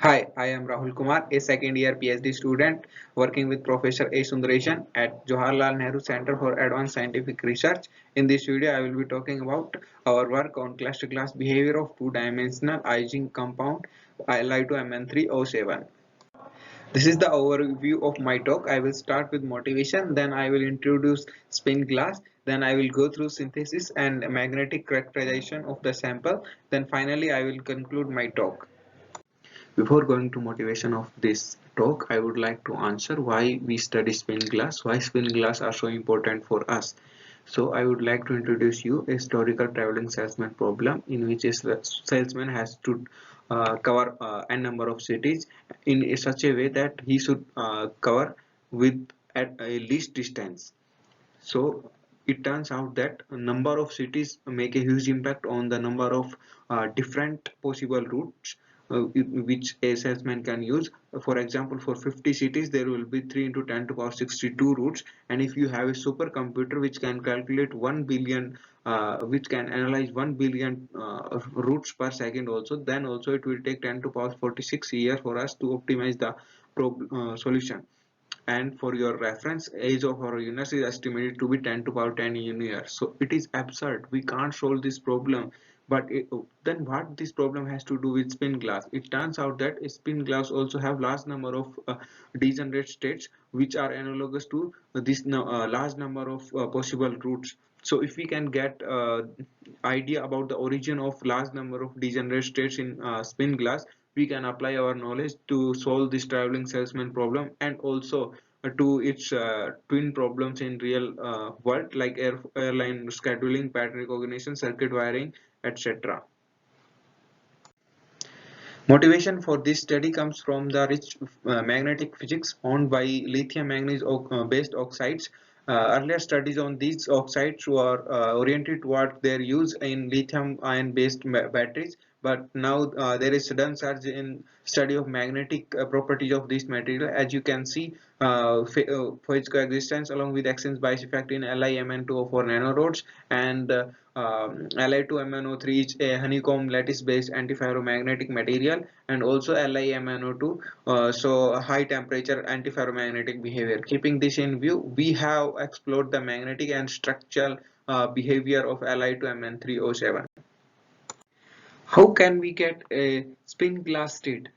Hi, I am Rahul Kumar, a second year PhD student working with Professor A. Sundaresan at Jawaharlal Nehru Center for Advanced Scientific Research. In this video, I will be talking about our work on cluster class behavior of two-dimensional Ising compound Li2Mn3O7. This is the overview of my talk. I will start with motivation, then I will introduce spin glass, then I will go through synthesis and magnetic characterization of the sample, then finally I will conclude my talk. Before going to motivation of this talk, I would like to answer why we study spin glass, why spin glass are so important for us. So I would like to introduce you a historical traveling salesman problem in which a salesman has to cover n number of cities in such a way that he should cover with at a least distance. So it turns out that a number of cities make a huge impact on the number of different possible routes which a salesman can use. For example, for 50 cities, there will be 3 into 10 to power 62 routes. And if you have a supercomputer which can calculate 1 billion, which can analyze 1 billion routes per second also, then also it will take 10 to power 46 years for us to optimize the solution. And for your reference, age of our universe is estimated to be 10 to power 10 years. So it is absurd, we can't solve this problem. But then what this problem has to do with spin glass? It turns out that spin glass also have large number of degenerate states which are analogous to this large number of possible routes. So if we can get idea about the origin of large number of degenerate states in spin glass, we can apply our knowledge to solve this traveling salesman problem, and also to its twin problems in real world, like airline scheduling, pattern recognition, circuit wiring, etc. Motivation for this study comes from the rich magnetic physics found by lithium manganese based oxides. Earlier studies on these oxides were oriented toward their use in lithium ion based batteries, but now there is sudden surge in study of magnetic properties of this material. As you can see, phase coexistence along with exchange bias effect in LiMn2O4 nanorods, and Li2MnO3 is a honeycomb lattice based antiferromagnetic material, and also LiMnO2, so high temperature antiferromagnetic behavior. Keeping this in view, we have explored the magnetic and structural behavior of Li2Mn3O7. How can we get a spin glass state?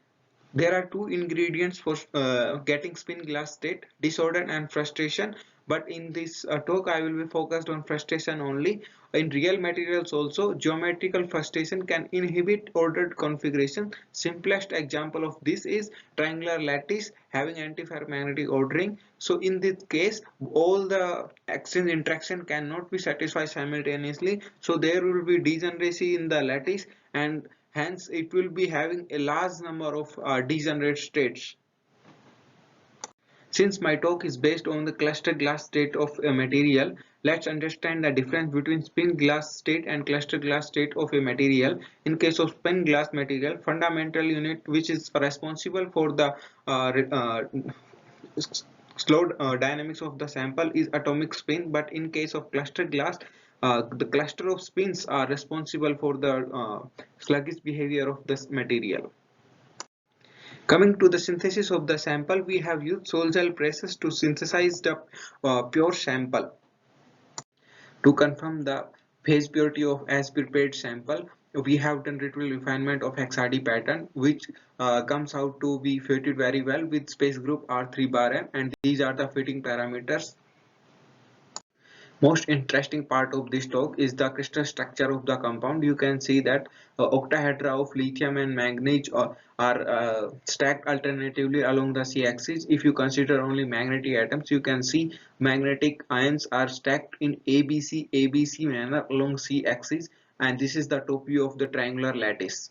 There are two ingredients for getting spin glass state: disorder and frustration. But in this talk, I will be focused on frustration only. In real materials also, geometrical frustration can inhibit ordered configuration. Simplest example of this is triangular lattice having antiferromagnetic ordering. So in this case, all the exchange interaction cannot be satisfied simultaneously. So there will be degeneracy in the lattice, and hence it will be having a large number of degenerate states. Since my talk is based on the cluster glass state of a material, let's understand the difference between spin glass state and cluster glass state of a material. In case of spin glass material, fundamental unit which is responsible for the slow dynamics of the sample is atomic spin, but in case of cluster glass, the cluster of spins are responsible for the sluggish behavior of this material. Coming to the synthesis of the sample, we have used Sol-Gel presses to synthesize the pure sample. To confirm the phase purity of as prepared sample, we have done ritual refinement of XRD pattern, which comes out to be fitted very well with space group R3 bar M, and these are the fitting parameters. Most interesting part of this talk is the crystal structure of the compound. You can see that octahedra of lithium and manganese are stacked alternatively along the c-axis. If you consider only magnetic atoms, you can see magnetic ions are stacked in ABC manner along c-axis, and this is the top view of the triangular lattice.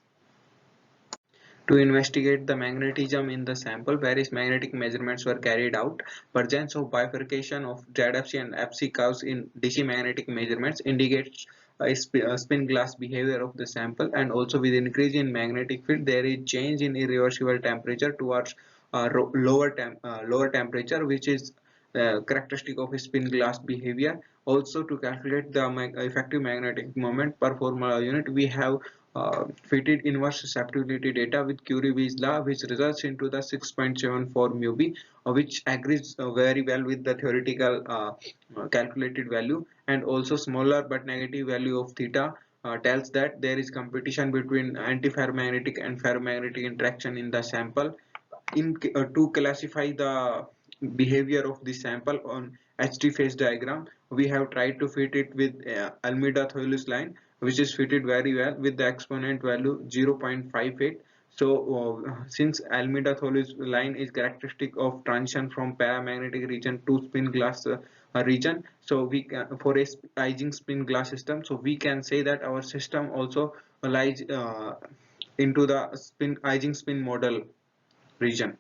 To investigate the magnetism in the sample, various magnetic measurements were carried out. Presence of bifurcation of ZFC and FC curves in DC magnetic measurements indicates a spin glass behavior of the sample, and also with increase in magnetic field there is change in irreversible temperature towards lower temperature, which is characteristic of a spin glass behavior. Also, to calculate the effective magnetic moment per formula unit, we have fitted inverse susceptibility data with Curie-Weiss law, which results into the 6.74 mu b, which agrees very well with the theoretical calculated value, and also smaller but negative value of theta tells that there is competition between antiferromagnetic and ferromagnetic interaction in the sample. To classify the behavior of the sample on HT phase diagram, we have tried to fit it with Almeida-Thouless line, which is fitted very well with the exponent value 0.58. So since Almeida-Thouless line is characteristic of transition from paramagnetic region to spin glass region, so we can, for a Ising spin glass system, so we can say that our system also lies into the Ising spin model region.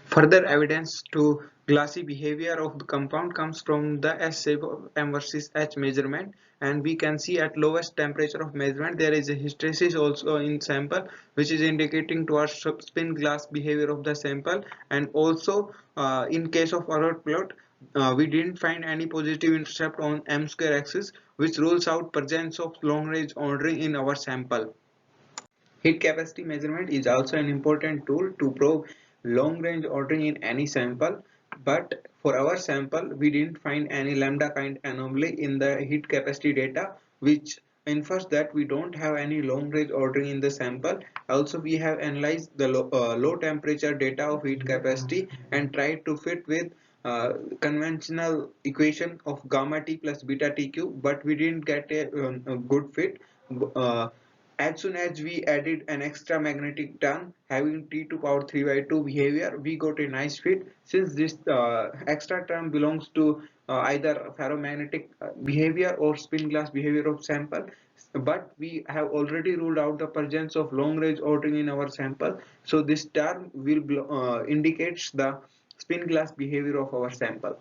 Further evidence to glassy behavior of the compound comes from the S shape of M versus H measurement, and we can see at lowest temperature of measurement there is a hysteresis also in sample, which is indicating towards spin glass behavior of the sample. And also in case of our plot, we didn't find any positive intercept on M square axis, which rules out presence of long range ordering in our sample. Heat capacity measurement is also an important tool to probe long range ordering in any sample, but for our sample we didn't find any lambda kind anomaly in the heat capacity data, which infers that we don't have any long range ordering in the sample. Also, we have analyzed the low temperature data of heat capacity and tried to fit with conventional equation of gamma T plus beta TQ, but we didn't get a good fit. Uh, as soon as we added an extra magnetic turn having T to power 3 by 2 behavior, we got a nice fit. Since this extra term belongs to either ferromagnetic behavior or spin glass behavior of sample, but we have already ruled out the presence of long range ordering in our sample, so this term will indicates the spin glass behavior of our sample.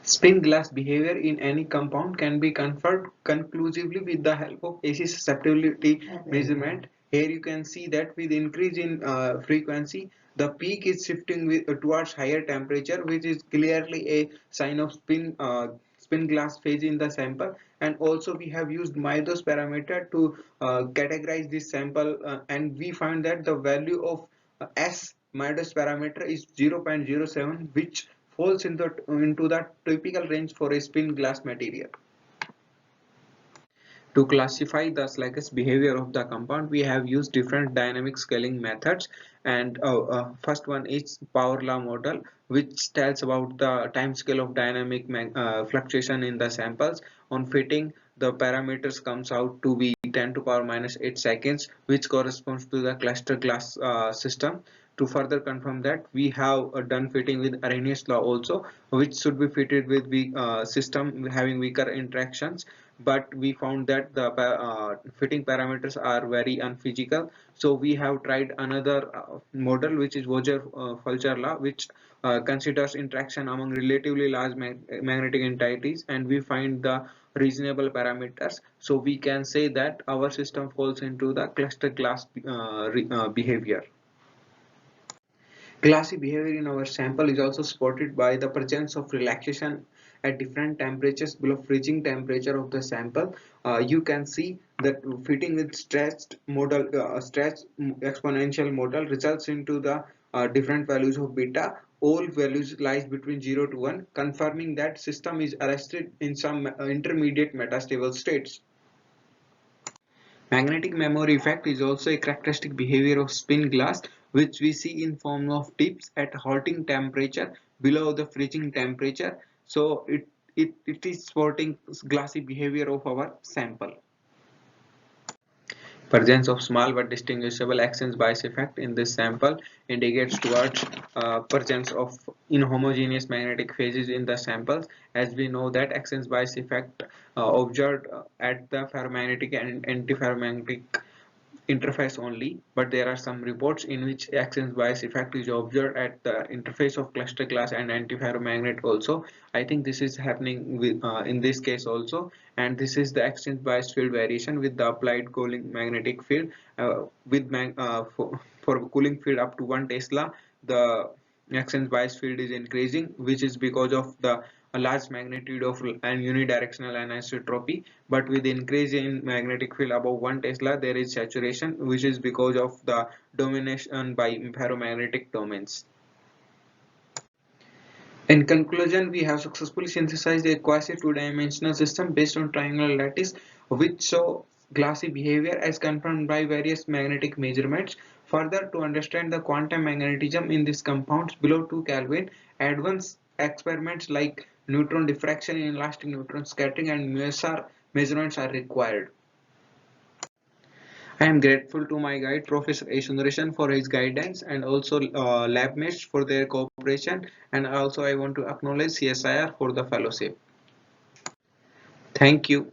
Spin glass behavior in any compound can be confirmed conclusively with the help of AC susceptibility measurement. Here you can see that with increase in frequency, the peak is shifting towards higher temperature, which is clearly a sign of spin glass phase in the sample. And also we have used Maydos parameter to categorize this sample, and we find that the value of S Maydos parameter is 0.07, which falls into the typical range for a spin glass material. To classify the sluggish behavior of the compound, we have used different dynamic scaling methods, and first one is power law model, which tells about the time scale of dynamic fluctuation in the samples. On fitting, the parameters comes out to be 10 to power minus 8 seconds, which corresponds to the cluster glass system. To further confirm that, we have done fitting with Arrhenius law also, which should be fitted with weak system having weaker interactions, but we found that the fitting parameters are very unphysical. So we have tried another model, which is Vogler-Fulcher law, which considers interaction among relatively large magnetic entities, and we find the reasonable parameters. So we can say that our system falls into the cluster glass behavior. Glassy behavior in our sample is also supported by the presence of relaxation at different temperatures below freezing temperature of the sample. You can see that fitting with stretched model, stretched exponential model results into the different values of beta. All values lies between 0 to 1, confirming that system is arrested in some intermediate metastable states. Magnetic memory effect is also a characteristic behavior of spin glass, which we see in form of tips at halting temperature below the freezing temperature. So it is supporting glassy behavior of our sample. Presence of small but distinguishable exchange bias effect in this sample indicates towards presence of inhomogeneous magnetic phases in the samples, as we know that exchange bias effect observed at the ferromagnetic and antiferromagnetic interface only, but there are some reports in which exchange bias effect is observed at the interface of cluster glass and antiferromagnet also. I think this is happening with in this case also, and this is the exchange bias field variation with the applied cooling magnetic field for cooling field up to 1 Tesla. The exchange bias field is increasing, which is because of the a large magnitude of and unidirectional anisotropy, but with increase in magnetic field above 1 Tesla there is saturation, which is because of the domination by ferromagnetic domains. In conclusion, we have successfully synthesized a quasi two-dimensional system based on triangular lattice which show glassy behavior as confirmed by various magnetic measurements. Further, to understand the quantum magnetism in these compounds below 2 Kelvin, advanced experiments like neutron diffraction, inelastic neutron scattering, and MUSR measurements are required. I am grateful to my guide Professor A. Sundaresan for his guidance and also lab mates for their cooperation, and also I want to acknowledge CSIR for the fellowship. Thank you.